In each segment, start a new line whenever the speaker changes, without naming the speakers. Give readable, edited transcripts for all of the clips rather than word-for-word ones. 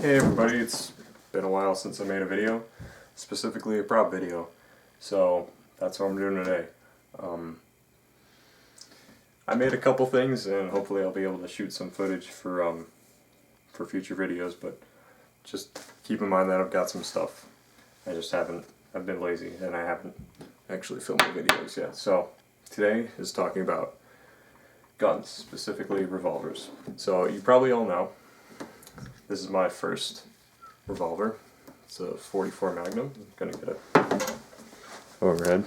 Hey everybody, it's been a while since I made a video, specifically a prop video, so that's what I'm doing today. I made a couple things and hopefully I'll be able to shoot some footage for future videos, but just keep in mind that I've got some stuff. I've been lazy and I haven't actually filmed the videos yet. So today is talking about guns, specifically revolvers. So you probably all know, this is my first revolver. It's a 44 Magnum. I'm gonna get it overhead.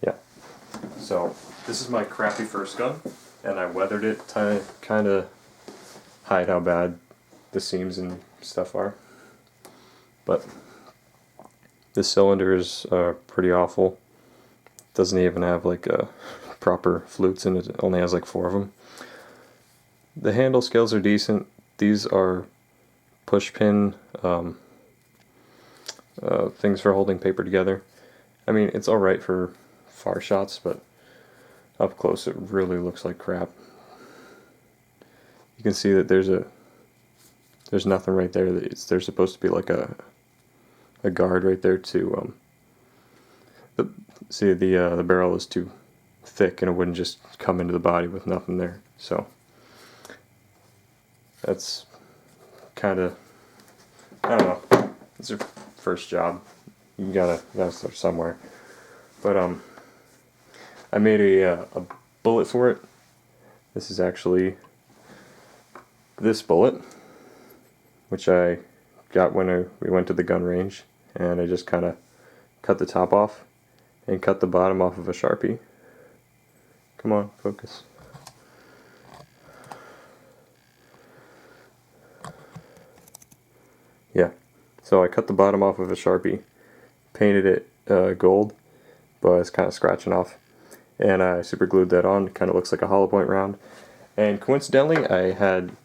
Yeah. So this is my crappy first gun, and I weathered it to kind of hide how bad the seams and stuff are. But this cylinder is pretty awful. Doesn't even have like proper flutes in it. It only has like 4 of them. The handle scales are decent. These are push pin things for holding paper together. I mean, it's alright for far shots, but up close it really looks like crap. You can see that there's nothing right there. There's supposed to be like a guard right there to the barrel is too thick and it wouldn't just come into the body with nothing there. So that's kind of, I don't know, it's your first job. You gotta start somewhere. But I made a bullet for it. This is actually this bullet, which I got when we went to the gun range, and I just kind of cut the top off and cut the bottom off of a Sharpie. Come on, focus. Yeah, so I cut the bottom off of a Sharpie, painted it gold, but it's kind of scratching off, and I super glued that on. It kind of looks like a hollow point round. And coincidentally, I had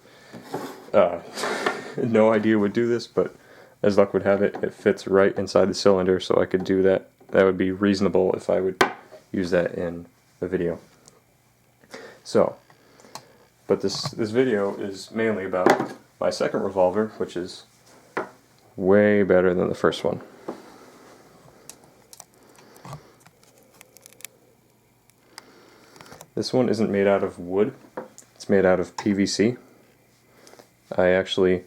no idea would do this, but as luck would have it, it fits right inside the cylinder, so I could do that. That would be reasonable if I would use that in a video. So, but this video is mainly about my second revolver, which is way better than the first one. This one isn't made out of wood, it's made out of PVC. I actually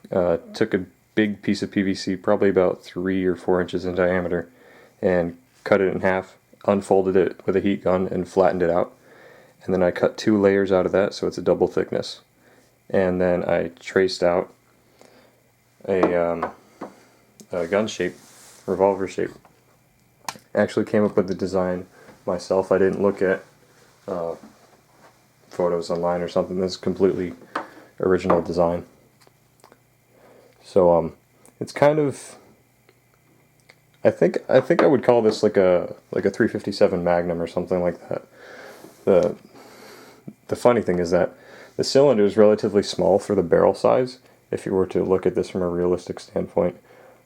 took a big piece of PVC, probably about 3 or 4 inches in diameter, and cut it in half, unfolded it with a heat gun and flattened it out. And then I cut 2 layers out of that, so it's a double thickness. And then I traced out a gun shape, revolver shape. I actually came up with the design myself. I didn't look at photos online or something. This is completely original design. So it's kind of, I think I would call this like a 357 Magnum or something like that. The funny thing is that the cylinder is relatively small for the barrel size, if you were to look at this from a realistic standpoint.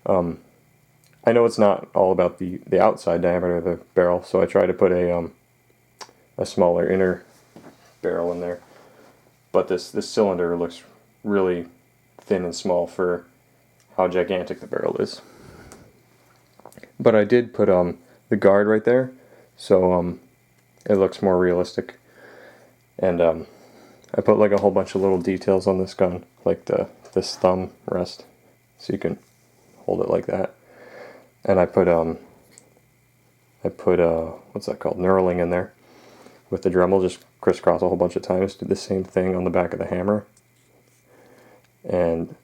I know it's not all about the outside diameter of the barrel, so I try to put a smaller inner barrel in there. But this cylinder looks really thin and small for how gigantic the barrel is. But I did put the guard right there, so it looks more realistic. And I put like a whole bunch of little details on this gun, like this thumb rest, so you can hold it like that. And I put what's that called, knurling in there with the Dremel, just crisscross a whole bunch of times. Did the same thing on the back of the hammer. And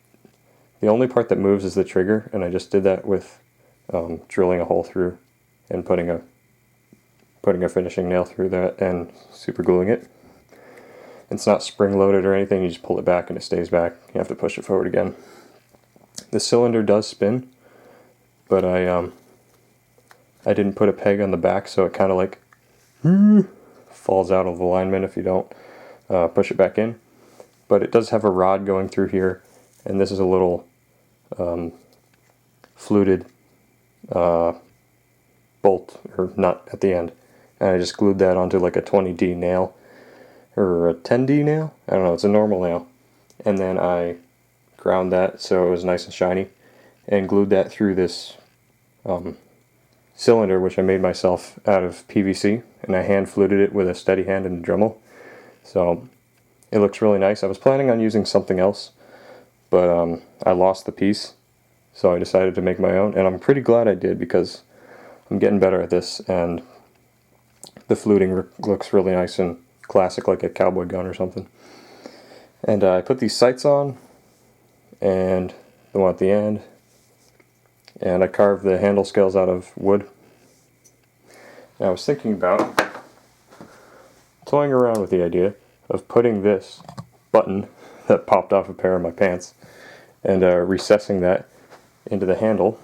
the only part that moves is the trigger, and I just did that with drilling a hole through and putting a finishing nail through that and super gluing it. It's not spring loaded or anything, you just pull it back and it stays back. You have to push it forward again. The cylinder does spin, but I didn't put a peg on the back, so it kind of like falls out of alignment if you don't push it back in. But it does have a rod going through here, and this is a little fluted bolt or nut at the end, and I just glued that onto like a 20D nail, or a 10D nail? I don't know, it's a normal nail. And then I ground that so it was nice and shiny, and glued that through this cylinder, which I made myself out of PVC, and I hand fluted it with a steady hand and a Dremel. So it looks really nice. I was planning on using something else, but I lost the piece, so I decided to make my own, and I'm pretty glad I did because I'm getting better at this, and the fluting looks really nice and classic, like a cowboy gun or something. And I put these sights on, and the one at the end, and I carved the handle scales out of wood. And I was thinking about toying around with the idea of putting this button that popped off a pair of my pants and recessing that into the handle,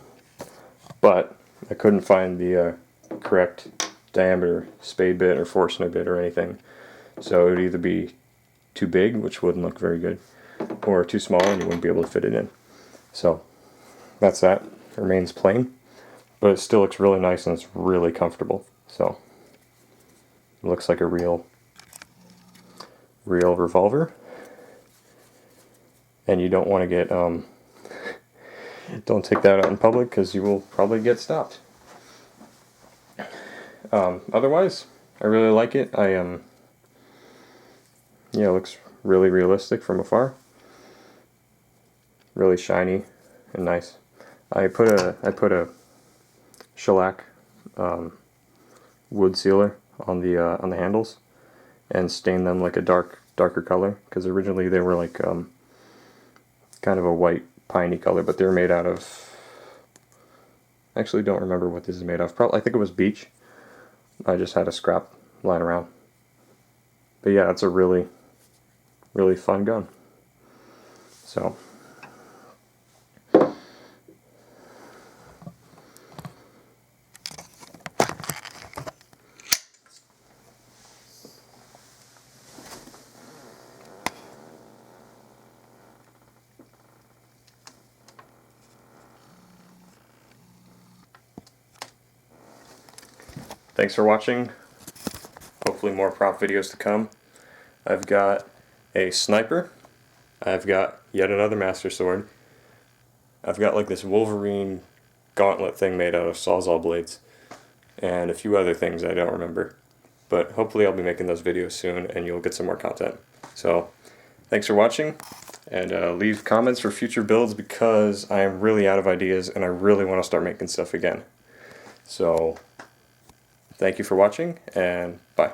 but I couldn't find the correct diameter spade bit or Forstner bit or anything, so it would either be too big, which wouldn't look very good, or too small and you wouldn't be able to fit it in. So that's that. It remains plain, but it still looks really nice and it's really comfortable. So it looks like a real revolver, and you don't want to get don't take that out in public because you will probably get stopped. Otherwise, I really like it. Yeah, it looks really realistic from afar. Really shiny and nice. I put a shellac wood sealer on the handles and stained them like a darker color, because originally they were like kind of a white piney color, but they're made out of, actually don't remember what this is made of. Probably, I think it was beech. I just had a scrap lying around. But yeah, it's a really fun gun. So thanks for watching. Hopefully more prop videos to come. I've got a sniper. I've got yet another master sword. I've got like this Wolverine gauntlet thing made out of Sawzall blades. And a few other things I don't remember. But hopefully I'll be making those videos soon and you'll get some more content. So thanks for watching, and leave comments for future builds because I am really out of ideas and I really want to start making stuff again. So thank you for watching, and bye.